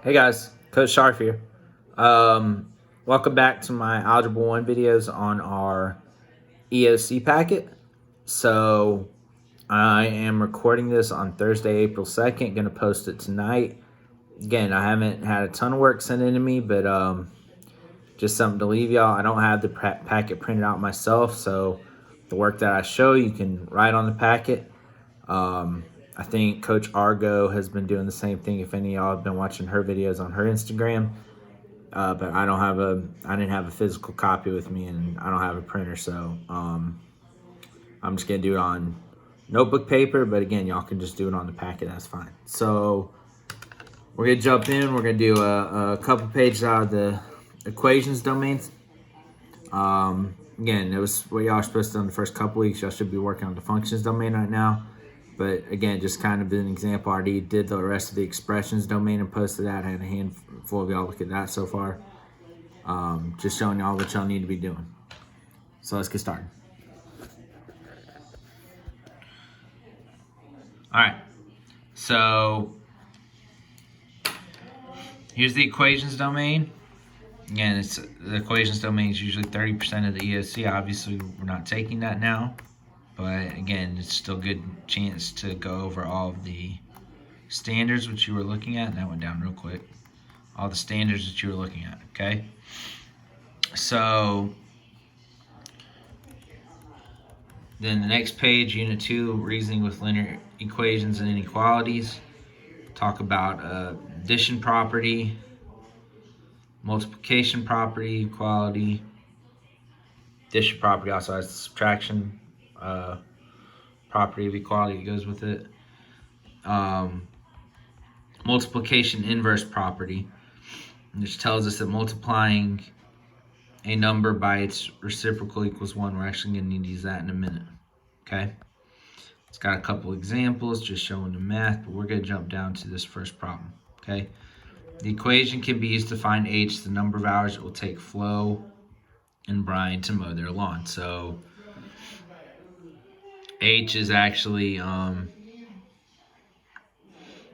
Hey guys, Coach Sharf here. Welcome back to my Algebra 1 videos on our EOC packet. So I am recording this on Thursday, April 2nd. Going to post it tonight. Again, I haven't had a ton of work sent in to me, but just something to leave y'all. I don't have the packet printed out myself, so the work that I show you can write on the packet. I think Coach Argo has been doing the same thing. If any of y'all have been watching her videos on her Instagram, but I didn't have a physical copy with me, and I don't have a printer, so I'm just gonna do it on notebook paper. But again, y'all can just do it on the packet. That's fine. So we're gonna jump in. We're gonna do a couple pages out of the equations domains. Again, it was what y'all are supposed to do in the first couple weeks. Y'all should be working on the functions domain right now. But again, just kind of an example, I already did the rest of the expressions domain and posted that. I had a handful of y'all look at that so far. Just showing y'all what y'all need to be doing. So let's get started. All right. So here's the equations domain. Again, the equations domain is usually 30% of the EOC. Obviously, we're not taking that now. But again, it's still a good chance to go over all of the standards which you were looking at. And that went down real quick. All the standards that you were looking at, okay? So then the next page, Unit 2, Reasoning with Linear Equations and Inequalities. Talk about addition property, multiplication property, equality. Addition property also has subtraction property of equality that goes with it. Multiplication inverse property, which tells us that multiplying a number by its reciprocal equals 1. We're actually going to need to use that in a minute. Okay? It's got a couple examples just showing the math, but we're going to jump down to this first problem. Okay? The equation can be used to find H, the number of hours it will take Flo and Brian to mow their lawn. So H is actually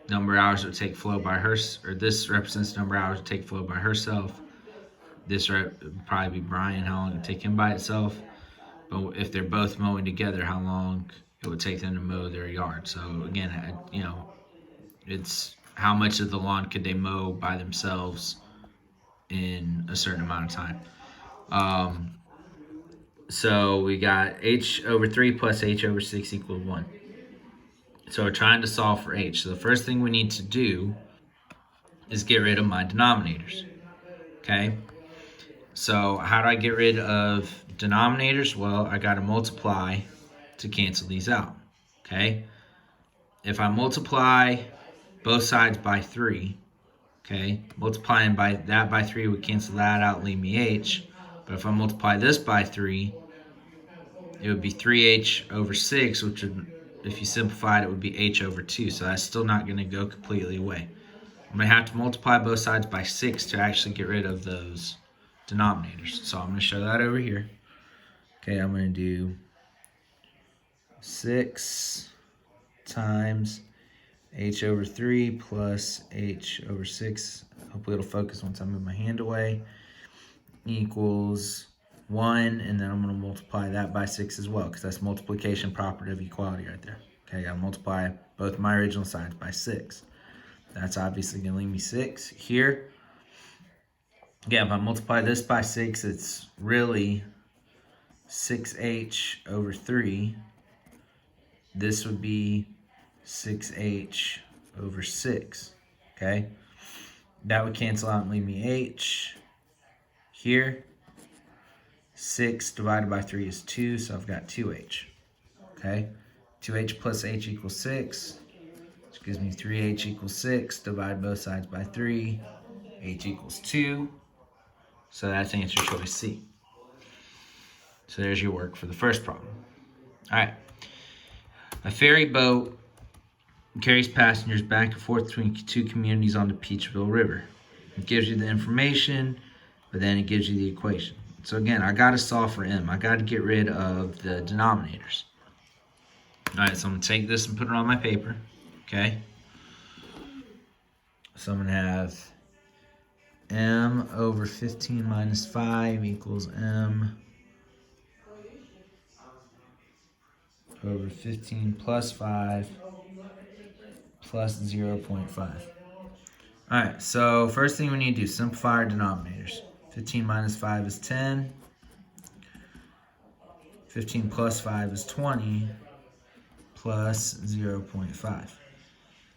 number of hours it would take Flo by her, or this represents the number of hours it would take Flo by herself. This would probably be Brian, how long it would take him by itself. But if they're both mowing together, how long it would take them to mow their yard. So again, it's how much of the lawn could they mow by themselves in a certain amount of time. So we got H over 3 plus H over 6 equals 1. So we're trying to solve for H. So the first thing we need to do is get rid of my denominators. Okay? So how do I get rid of denominators? Well, I got to multiply to cancel these out. Okay? If I multiply both sides by 3, okay, multiplying by 3 would cancel that out, leave me H. But if I multiply this by 3, it would be 3H over 6, which would, if you simplify it, it would be H over 2. So that's still not going to go completely away. I'm going to have to multiply both sides by 6 to actually get rid of those denominators. So I'm going to show that over here. Okay, I'm going to do 6 times H over 3 plus H over 6. Hopefully it'll focus once I move my hand away. Equals 1, and then I'm going to multiply that by 6 as well, because that's multiplication property of equality right there. Okay, I'll multiply both my original sides by 6. That's obviously going to leave me 6 here. Again, if I multiply this by 6, it's really 6H over 3. This would be 6H over 6. Okay, that would cancel out and leave me H here. 6 divided by 3 is 2, so I've got 2H. Okay, 2H plus H equals 6, which gives me 3H equals 6. Divide both sides by 3, H equals 2. So that's answer choice C. So there's your work for the first problem. All right. A ferry boat carries passengers back and forth between two communities on the Peachville River. It gives you the information, but then it gives you the equation. So again, I got to solve for M. I got to get rid of the denominators. All right, so I'm going to take this and put it on my paper. Okay. So I'm going to have m over 15 minus 5 equals m over 15 plus 5 plus 0.5. Alright, so first thing we need to do, simplify our denominators. 15 minus 5 is 10. 15 plus 5 is 20 plus 0.5.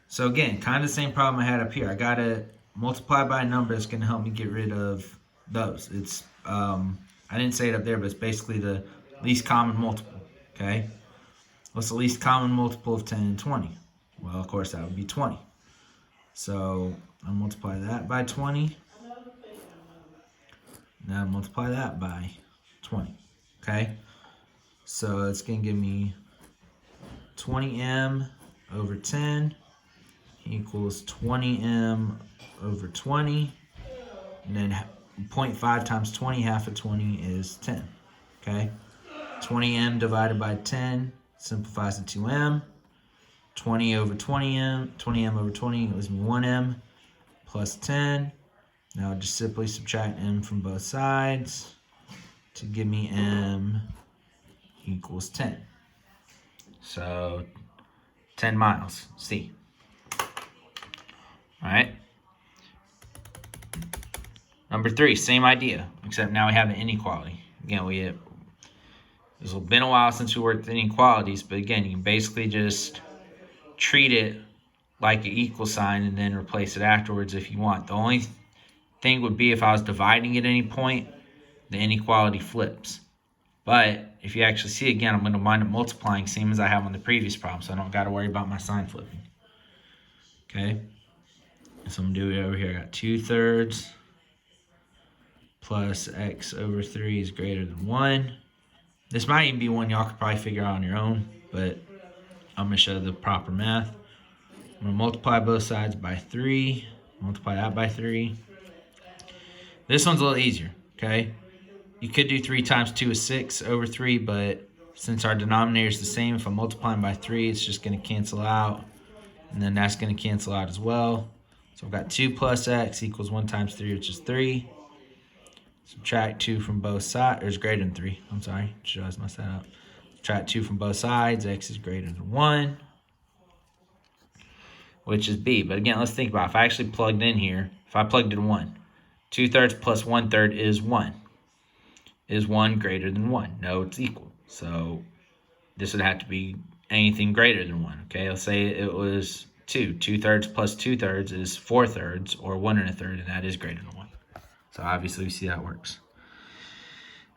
So again, kind of the same problem I had up here. I got to multiply by a number that's going to help me get rid of those. It's I didn't say it up there, but it's basically the least common multiple, okay? What's the least common multiple of 10 and 20? Well, of course, that would be 20. So I'll multiply that by 20. Now multiply that by 20, okay? So it's going to give me 20m over 10 equals 20m over 20. And then 0.5 times 20, half of 20 is 10, okay? 20m divided by 10 simplifies to 2m. 20 over 20m over 20 gives me 1m plus 10. Now I'll just simply subtract m from both sides to give me m equals 10. So 10 miles, C. Alright. Number 3, same idea, except now we have an inequality. Again, it's been a while since we worked with inequalities, but again, you can basically just treat it like an equal sign and then replace it afterwards if you want. The only thing would be if I was dividing at any point, the inequality flips. But if you actually see again, I'm going to wind up multiplying same as I have on the previous problem, so I don't got to worry about my sign flipping. Okay, so I'm going to do it over here. I got 2/3 plus x over 3 is greater than 1. This might even be one y'all could probably figure out on your own, but I'm going to show the proper math. I'm going to multiply both sides by 3. Multiply that by 3. This one's a little easier, okay? You could do 3 times 2 is 6 over 3, but since our denominator is the same, if I'm multiplying by 3, it's just going to cancel out. And then that's going to cancel out as well. So I've got 2 plus x equals 1 times 3, which is 3. Subtract 2 from both sides, or is greater than 3. I'm sorry, should I mess that up. Subtract 2 from both sides, x is greater than 1, which is b. But again, let's think about it. If I actually plugged in here, if I plugged in 1, 2/3 plus 1/3 is 1. Is 1 greater than 1? No, it's equal. So this would have to be anything greater than 1, okay? Let's say it was 2. 2/3 plus 2/3 is 4/3, or 1 1/3, and that is greater than 1. So obviously we see how it works.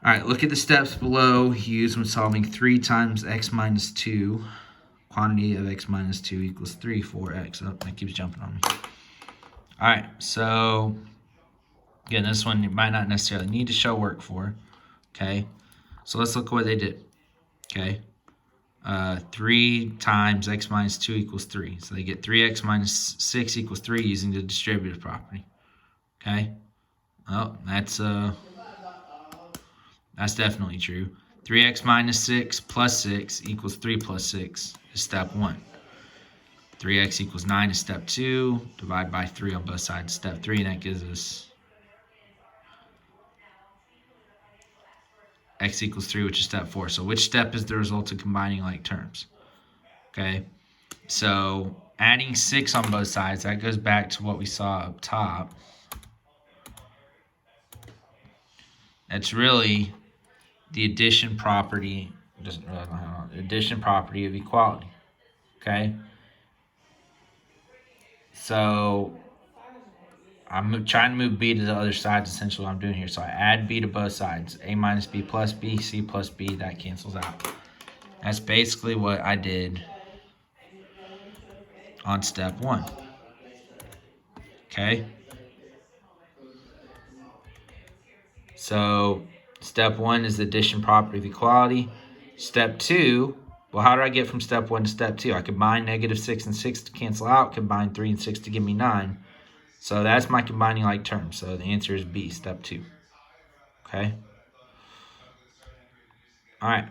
All right, look at the steps below used when solving 3 times x minus 2. Quantity of x minus 2 equals 3 for x. Oh, that keeps jumping on me. All right, so again, this one you might not necessarily need to show work for. Okay, so let's look at what they did. Okay, 3 times x minus 2 equals 3. So they get 3x minus 6 equals 3 using the distributive property. Okay, oh, that's definitely true. 3x minus 6 plus 6 equals 3 plus 6 is step 1. 3x equals 9 is step 2. Divide by 3 on both sides, step 3, and that gives us x equals 3, which is step 4. So which step is the result of combining like terms? Okay, so adding 6 on both sides, that goes back to what we saw up top. That's really the addition property, addition property of equality. Okay, so I'm trying to move b to the other side, essentially what I'm doing here. So I add b to both sides. A minus b plus b, c plus b, that cancels out. That's basically what I did on step 1. Okay? So step 1 is the addition property of equality. Step 2, well, how do I get from step 1 to step 2? I combine -6 and 6 to cancel out, combine 3 and 6 to give me 9. So that's my combining like term. So the answer is B, step 2. Okay? All right.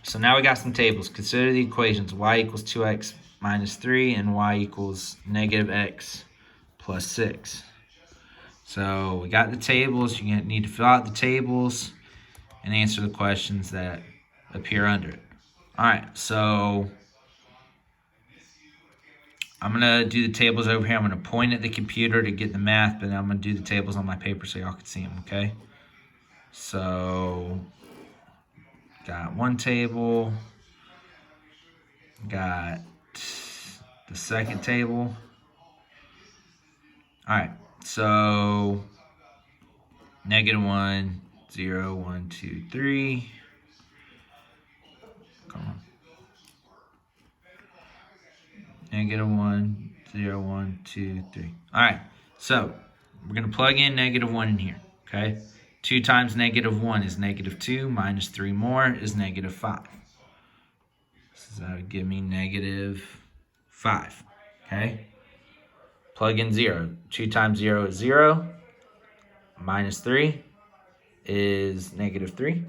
So now we got some tables. Consider the equations. Y equals 2x minus 3 and y equals negative x plus 6. So we got the tables. You need to fill out the tables and answer the questions that appear under it. All right, so I'm going to do the tables over here. I'm going to point at the computer to get the math, but then I'm going to do the tables on my paper so y'all can see them, okay? So, got one table, got the second table. All right, so -1, 0, 1, 2, 3. Come on. -1, 0, 1, 2, 3. All right, so we're going to plug in -1 in here, okay? 2 times -1 is -2, minus 3 more is -5. So that would give me -5, okay? Plug in 0. 2 times 0 is 0, minus 3 is -3.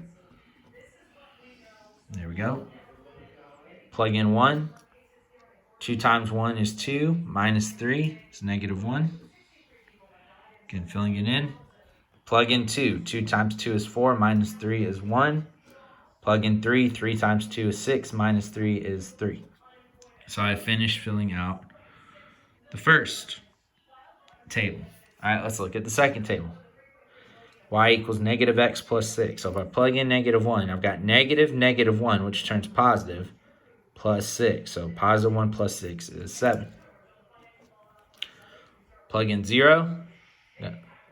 There we go. Plug in 1. 2 times 1 is 2, minus 3 is -1. Again, filling it in. Plug in 2. 2 times 2 is 4, minus 3 is 1. Plug in 3. 3 times 2 is 6, minus 3 is 3. So I finished filling out the first table. All right, let's look at the second table. Y equals -x plus 6. So if I plug in -1, I've got -1, which turns positive, plus 6. So +1 plus 6 is 7. Plug in 0.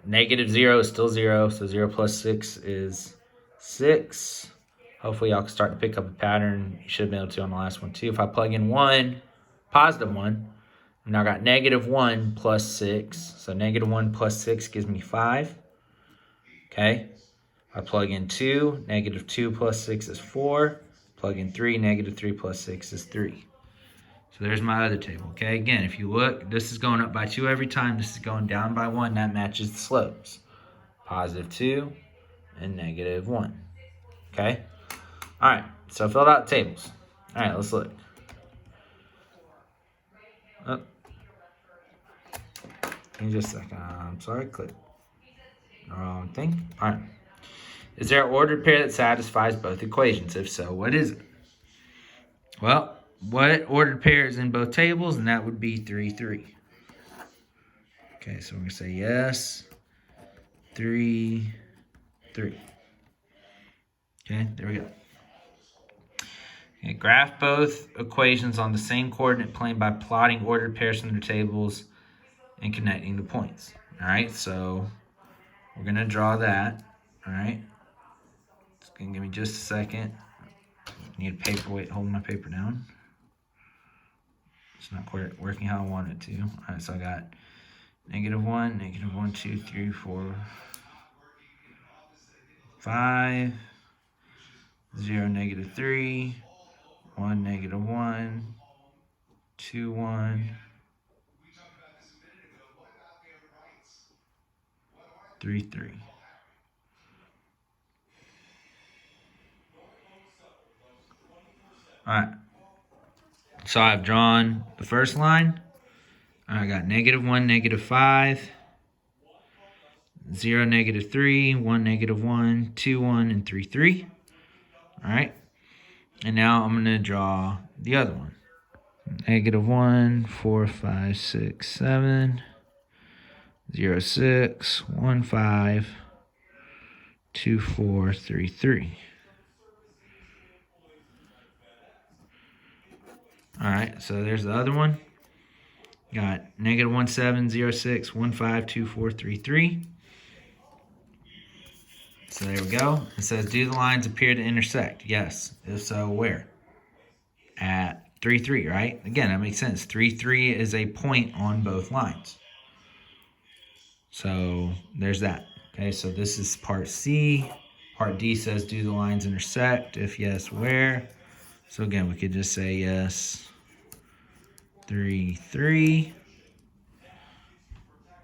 -0 is still 0, so 0 plus 6 is 6. Hopefully y'all can start to pick up a pattern. You should have been able to on the last one too. If I plug in 1, +1, I've now got -1 plus 6. So -1 plus 6 gives me 5. Okay. I plug in 2, -2 plus 6 is 4. Plug in 3, -3 plus 6 is 3. So there's my other table, okay? Again, if you look, this is going up by 2 every time. This is going down by 1. That matches the slopes. +2 and -1, okay? All right, so filled out tables. All right, let's look. Oh. Give me just a second. I'm sorry, click the wrong thing. All right. Is there an ordered pair that satisfies both equations? If so, what is it? Well, what ordered pair is in both tables? And that would be 3, 3. Okay, so we're going to say yes, 3, 3. Okay, there we go. Okay, graph both equations on the same coordinate plane by plotting ordered pairs from their tables and connecting the points. All right, so we're going to draw that. All right. It's going to give me just a second. I need a paperweight holding my paper down. It's not quite working how I want it to. All right, so I got -1, -1, 2, 3, 4, 5, 0, -3, 1, -1, 2, 1, 3, 3. All right. So I've drawn the first line. I got -1, -5, 0, -3, 1, -1, 2, 1, and 3, 3. All right. And now I'm going to draw the other one. -1, 4, 5, 6, 7, 0, 6, 1, 5, 2, 4, 3, 3. All right, so there's the other one. Got -1, 7, 0, 6, 1, 5, 2, 4, 3, 3. So there we go. It says, do the lines appear to intersect? Yes. If so, where? At 3, 3, right? Again, that makes sense. 3, 3 is a point on both lines. So there's that. Okay, so this is part C. Part D says, do the lines intersect? If yes, where? So again, we could just say yes, 3, 3.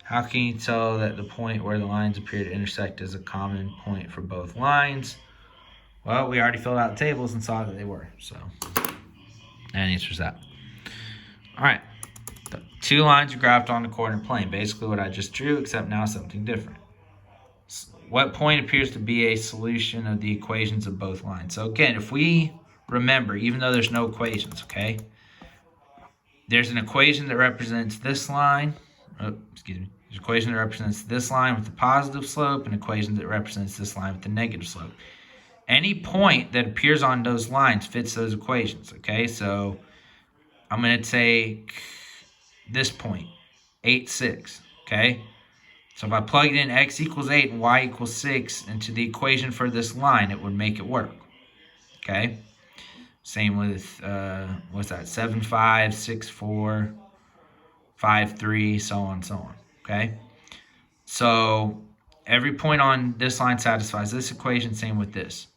How can you tell that the point where the lines appear to intersect is a common point for both lines? Well, we already filled out the tables and saw that they were. So that answers that. All right. two lines are graphed on the coordinate plane. Basically what I just drew, except now something different. What point appears to be a solution of the equations of both lines? So again, if we remember, even though there's no equations, okay, there's an equation that represents this line. There's an equation that represents this line with the positive slope, and an equation that represents this line with the negative slope. Any point that appears on those lines fits those equations, okay? So I'm going to take this point, 8, 6, okay? So if I plugged in x equals 8 and y equals 6 into the equation for this line, it would make it work, okay? Same with, what's that, 7, 5, 6, 4, 5, 3, so on and so on, okay? So every point on this line satisfies this equation, same with this.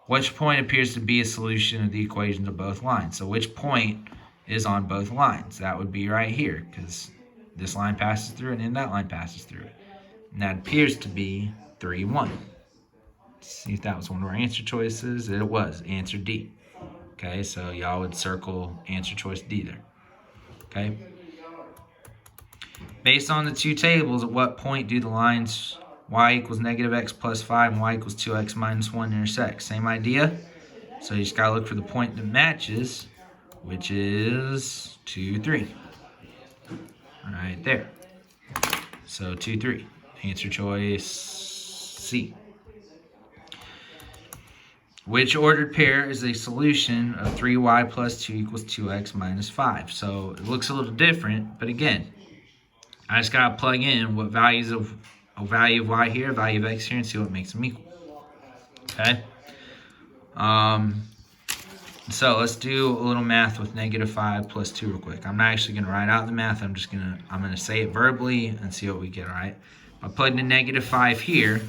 Which point appears to be a solution of the equations of both lines? So which point is on both lines? That would be right here, because this line passes through it and that line passes through it. And that appears to be 3, 1. Let's see if that was one of our answer choices. It was, answer D. Okay, so y'all would circle answer choice D there. Okay. Based on the two tables, at what point do the lines y equals negative x plus 5 and y equals 2x minus 1 intersect? Same idea. So you just got to look for the point that matches, which is 2, 3. Right there. So 2, 3. Answer choice C. Which ordered pair is a solution of 3y plus 2 equals 2x minus 5? So it looks a little different, but again, I just got to plug in what values of a value of y here, value of x here, and see what makes them equal. Okay? So let's do a little math with negative 5 plus 2 real quick. I'm not actually going to write out the math. I'm going to say it verbally and see what we get, all right? I plugged in negative 5 here.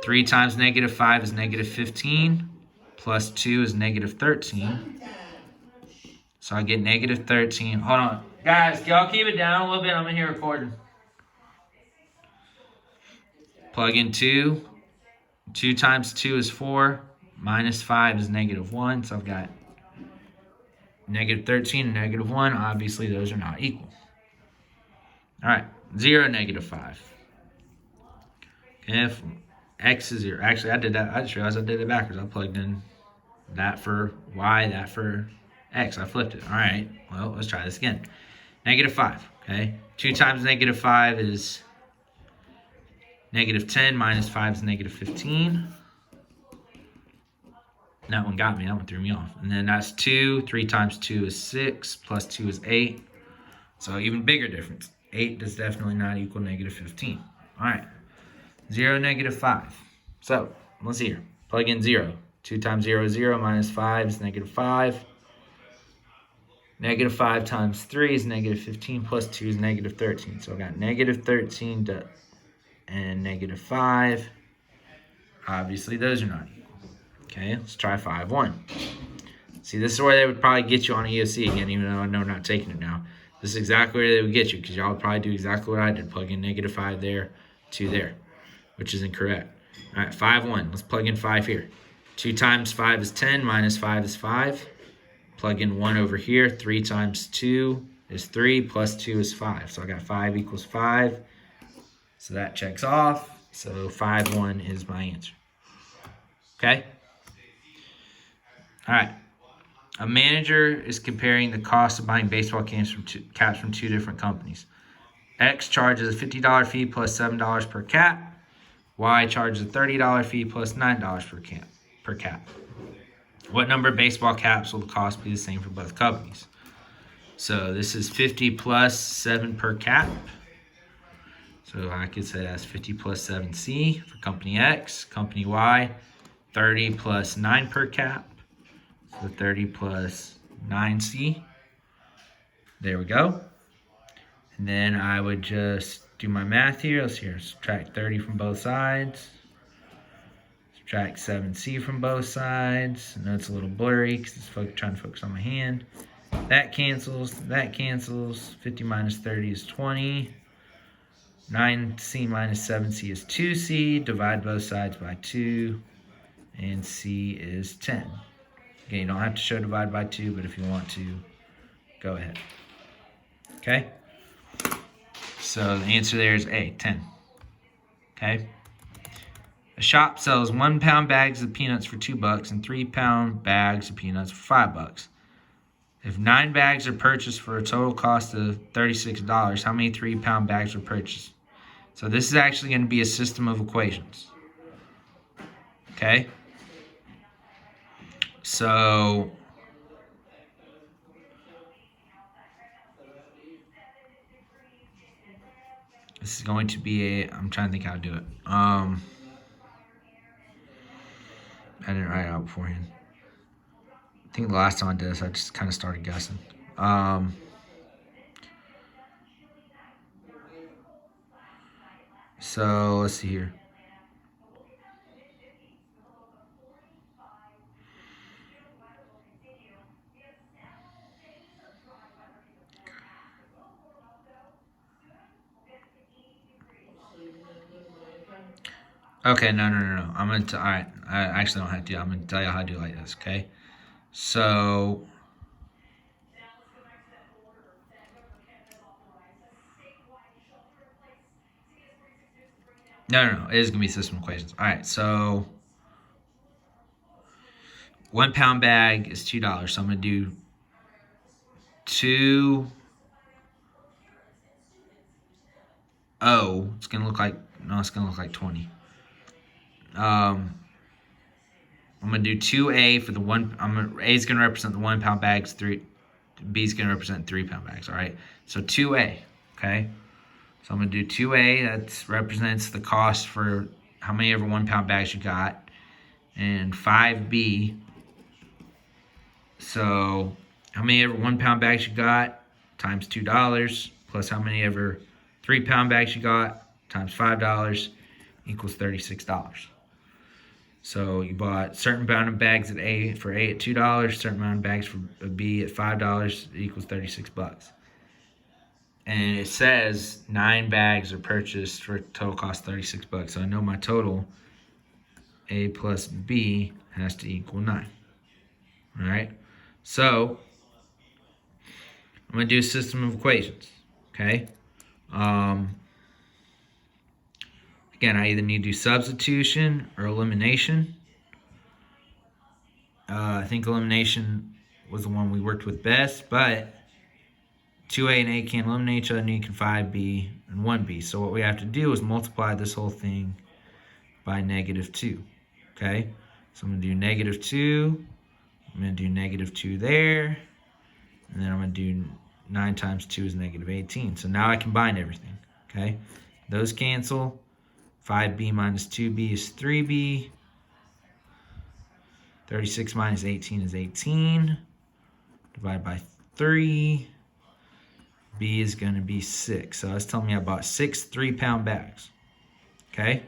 3 times negative 5 is negative 15, plus 2 is negative 13. So I get negative 13. Hold on. Guys, y'all keep it down a little bit. I'm in here recording. Plug in 2. 2 times 2 is 4. Minus 5 is negative 1. So I've got negative 13 and negative 1. Obviously, those are not equal. All right. 0, negative 5. If x is 0. Actually, I did that. I just realized I did it backwards. I plugged in that for y, that for x. I flipped it. All right. Well, let's try this again. Negative 5. Okay. 2 times negative 5 is negative 10. Minus 5 is negative 15. That one got me. That one threw me off. And then that's 2. 3 times 2 is 6. Plus 2 is 8. So even bigger difference. 8 does definitely not equal negative 15. All right. 0, negative 5. So let's see here. Plug in 0. 2 times 0 is 0. Minus 5 is negative 5. Negative 5 times 3 is negative 15. Plus 2 is negative 13. So I got negative 13 and negative 5. Obviously, those are not equal. Okay, let's try 5, 1. See, this is where they would probably get you on EOC again, even though I know I'm not taking it now. This is exactly where they would get you, because y'all would probably do exactly what I did. Plug in negative 5 there, 2 there, which is incorrect. All right, 5, 1. Let's plug in 5 here. 2 times 5 is 10. Minus 5 is 5. Plug in 1 over here. 3 times 2 is 3. Plus 2 is 5. So I got 5 equals 5. So that checks off. So 5, 1 is my answer. Okay? All right. A manager is comparing the cost of buying baseball caps from two different companies. X charges a $50 fee plus $7 per cap. Y charges a $30 fee plus $9 per cap. What number of baseball caps will the cost be the same for both companies? So this is 50 plus 7 per cap. So I could say that's 50 plus 7C for company X. Company Y, 30 plus 9 per cap. So 30 plus 9C. There we go. And then I would just do my math here. Let's here, subtract 30 from both sides. Subtract 7C from both sides. I know it's a little blurry because it's trying to focus on my hand. That cancels. That cancels. 50 minus 30 is 20. 9C minus 7C is 2C. Divide both sides by 2. And C is 10. Again, you don't have to show divide by 2, but if you want to, go ahead. Okay? So the answer there is A, 10. Okay. A shop sells 1 pound bags of peanuts for $2 and 3 pound bags of peanuts for $5. If 9 bags are purchased for a total cost of $36, how many 3 pound bags were purchased? So this is actually going to be a system of equations. Okay. So this is going to be a, I'm trying to think how to do it. I didn't write it out beforehand. I think the last time I did this, I just kind of started guessing. So let's see here. Okay, no. I'm gonna. All right, I actually don't have to. I'm gonna tell you how to do it like this. Okay, so no. It is gonna be system equations. All right, so 1 pound bag is $2. So I'm gonna do 2 O. It's gonna look like It's gonna look like 20. I'm gonna do 2A for the one. A is gonna represent the 1 pound bags. B is gonna represent 3 pound bags. All right. So 2A. Okay. So I'm gonna do 2A. That represents the cost for how many ever 1 pound bags you got, and 5B. So how many ever 1 pound bags you got times $2 plus how many ever 3 pound bags you got times $5 equals $36. So you bought certain amount of bags at A for A at $2, certain amount of bags for B at $5, equals $36. And it says 9 bags are purchased for a total cost $36. So I know my total A plus B has to equal 9. All right. So I'm gonna do a system of equations. Okay. Again, I either need to do substitution or elimination. I think elimination was the one we worked with best, but 2A and A can't eliminate each other, and you can 5B and 1B. So what we have to do is multiply this whole thing by -2. Okay? So I'm going to do -2. I'm going to do -2 there. And then I'm going to do 9 times 2 is -18. So now I combine everything. Okay? Those cancel. 5B minus 2B is 3B. 36 minus 18 is 18. Divided by 3. B is going to be 6. So that's telling me I bought 6 3-pound bags. Okay?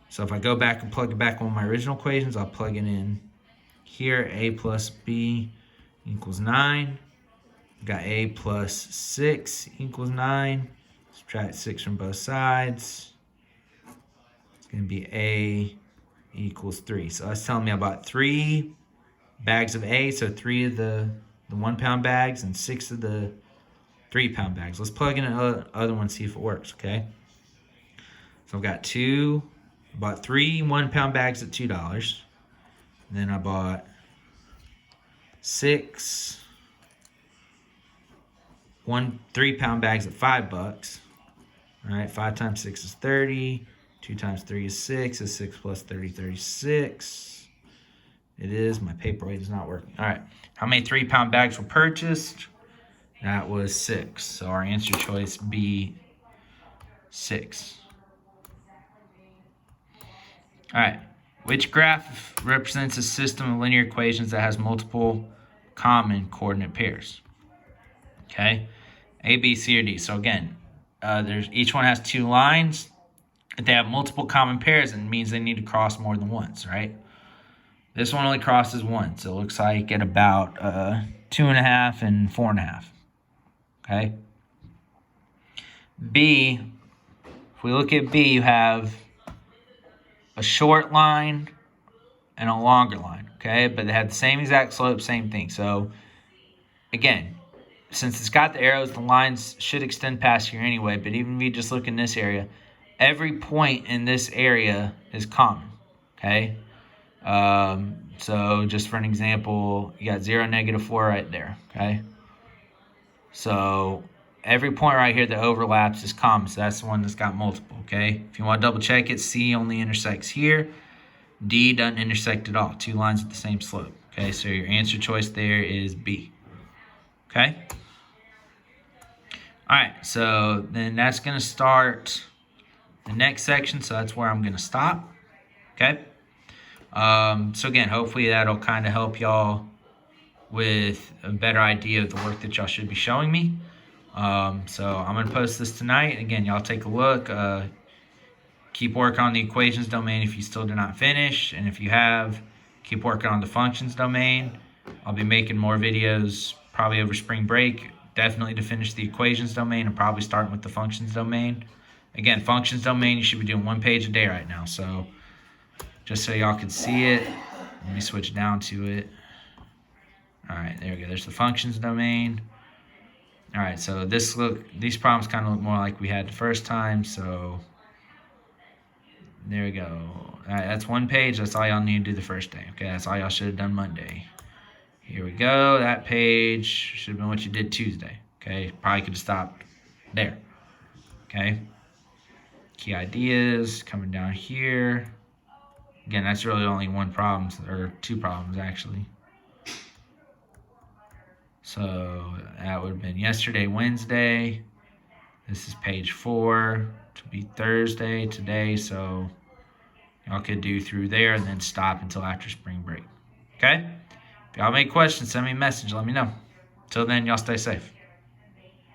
So if I go back and plug it back on my original equations, I'll plug it in here. A plus B equals 9. Got A plus 6 equals 9. Subtract 6 from both sides. It's going to be A equals 3. So that's telling me I bought 3 bags of A, so 3 of the 1 pound bags and 6 of the 3 pound bags. Let's plug in another one, see if it works, okay? So I've got bought 3 1 pound bags at $2. Then I bought 6 3 pound bags at $5. All right, 5 times 6 is 30. 2 times 3 is 6. Is 6 plus 30, 36. It is. My paperweight is not working. All right. How many 3 pound bags were purchased? That was 6. So our answer choice B, 6. All right. Which graph represents a system of linear equations that has multiple common coordinate pairs? Okay. A, B, C, or D. So again, each one has 2 lines. If they have multiple common pairs, it means they need to cross more than once, right? This one only crosses once. So it looks like at about 2.5 and 4.5. Okay. B, if we look at B, you have a short line and a longer line, okay? But they have the same exact slope, same thing. So again, since it's got the arrows, the lines should extend past here anyway, but even if you just look in this area, every point in this area is common, okay? So just for an example, you got 0, -4 right there, okay? So every point right here that overlaps is common, so that's the one that's got multiple, okay? If you want to double check it, C only intersects here. D doesn't intersect at all. 2 lines with the same slope, okay? So your answer choice there is B, okay? All right, so then that's going to start the next section, so that's where I'm going to stop, okay? So again, hopefully that'll kind of help y'all with a better idea of the work that y'all should be showing me. So I'm going to post this tonight. Again, y'all take a look. Keep working on the equations domain if you still do not finish. And if you have, keep working on the functions domain. I'll be making more videos probably over spring break, definitely to finish the equations domain and probably starting with the functions domain. Again, functions domain, you should be doing 1 page a day right now. So just so y'all can see it, let me switch down to it. All right, there we go. There's the functions domain. All right, so these problems kind of look more like we had the first time. So there we go. All right, that's 1 page. That's all y'all need to do the first day. Okay, that's all y'all should have done Monday. Here we go. That page should have been what you did Tuesday. Okay, probably could have stopped there. Okay. Key ideas coming down here. Again, that's really only 1 problem, or 2 problems actually. So that would have been yesterday, Wednesday. This is page 4 to be Thursday today. So y'all could do through there and then stop until after spring break. Okay? If y'all have any questions, send me a message. Let me know. Till then, y'all stay safe.